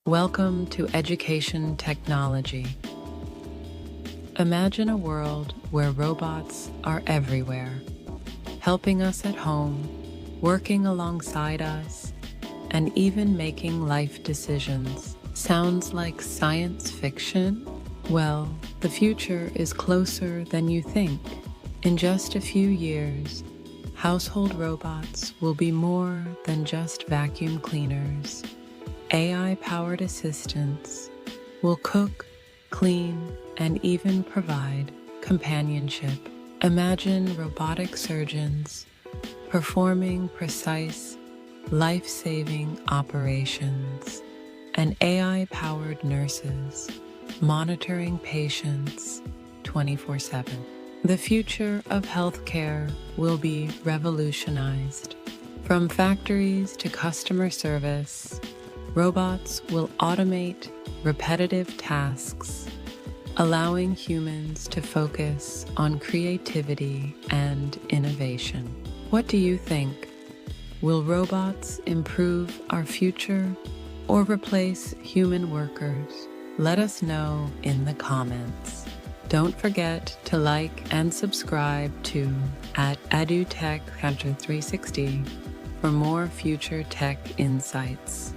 Welcome to Education Technology. Imagine a world where robots are everywhere, helping us at home, working alongside us, and even making life decisions. Sounds like science fiction? Well, the future is closer than you think. In just a few years, household robots will be more than just vacuum cleaners. AI-powered assistants will cook, clean, and even provide companionship. Imagine robotic surgeons performing precise, life-saving operations, and AI-powered nurses monitoring patients 24/7. The future of healthcare will be revolutionized. From factories to customer service, robots will automate repetitive tasks, allowing humans to focus on creativity and innovation. What do you think? Will robots improve our future or replace human workers? Let us know in the comments. Don't forget to like and subscribe to @EduTech Hunter 360 for more future tech insights.